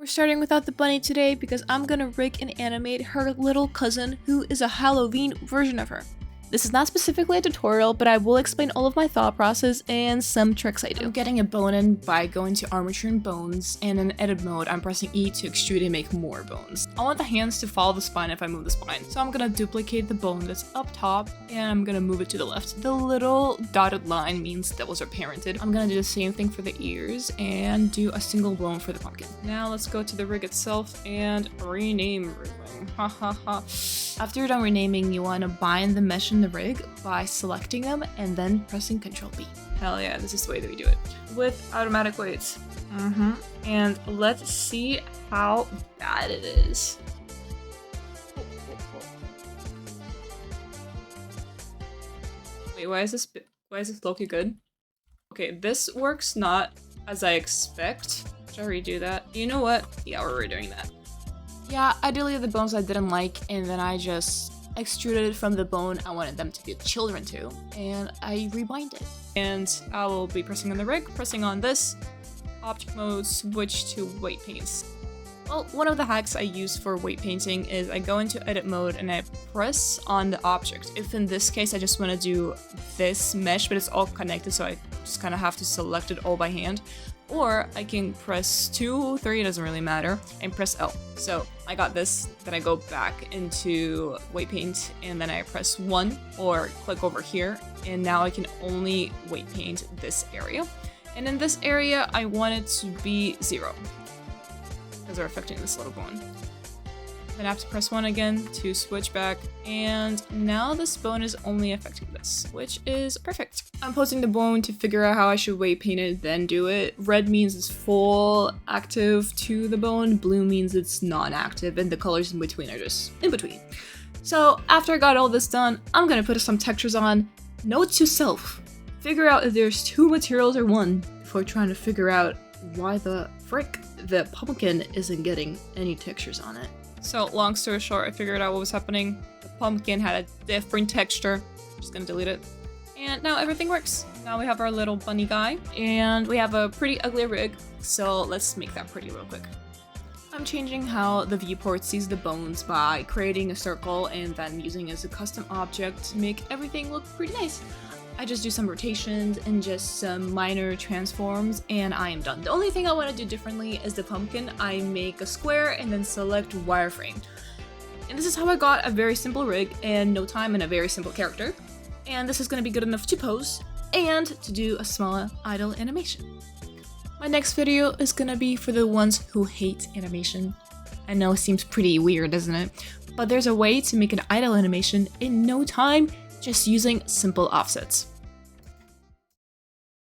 starting without the bunny today because I'm gonna rig and animate her little cousin who is a Halloween version of her. This is not specifically a tutorial, but I will explain all of my thought process and some tricks I do. I'm getting a bone in by going to armature and bones, and in edit mode, I'm pressing E to extrude and make more bones. I want the hands to follow the spine if I move the spine, so I'm gonna duplicate the bone that's up top, and I'm gonna move it to the left. The little dotted line means those are parented. I'm gonna do the same thing for the ears, and do a single bone for the pumpkin. Now let's go to the rig itself, and rename everything. Ha ha ha. After you're done renaming, you want to bind the mesh in the rig by selecting them and then pressing Ctrl B. Hell yeah, this is the way that we do it. With automatic weights. And let's see how bad it is. Wait, why is this Loki good? Okay, this works not as I expect. Should I redo that? You know what? Yeah, we're redoing that. Yeah, I deleted the bones I didn't like, and then I just extruded from the bone I wanted them to be children to, and I rebind it. And I will be pressing on the rig, pressing on this, object mode, switch to weight paints. Well, one of the hacks I use for weight painting is I go into edit mode and I press on the object. If in this case I just want to do this mesh, but it's all connected, so I just kind of have to select it all by hand. Or I can press 2, 3, it doesn't really matter, and press L. So I got this, then I go back into weight paint, and then I press 1 or click over here, and now I can only weight paint this area. And in this area, I want it to be 0, because they're affecting this little bone. Then I have to press 1 again to switch back, and now this bone is only affecting this, which is perfect. I'm posing the bone to figure out how I should weight paint it, then do it. Red means it's full active to the bone, blue means it's non-active, and the colors in between are just in between. So after I got all this done, I'm gonna put some textures on. Note to self, figure out if there's 2 materials or 1 before trying to figure out why the frick the pumpkin isn't getting any textures on it. So long story short, I figured out what was happening. The pumpkin had a different texture. I'm just gonna delete it. And now everything works. Now we have our little bunny guy, and we have a pretty ugly rig, so let's make that pretty real quick. I'm changing how the viewport sees the bones by creating a circle and then using it as a custom object to make everything look pretty nice. I just do some rotations and just some minor transforms, and I am done. The only thing I want to do differently is the pumpkin. I make a square and then select wireframe. And this is how I got a very simple rig in no time and a very simple character. And this is going to be good enough to pose and to do a small idle animation. My next video is going to be for the ones who hate animation. I know it seems pretty weird, doesn't it? But there's a way to make an idle animation in no time just using simple offsets.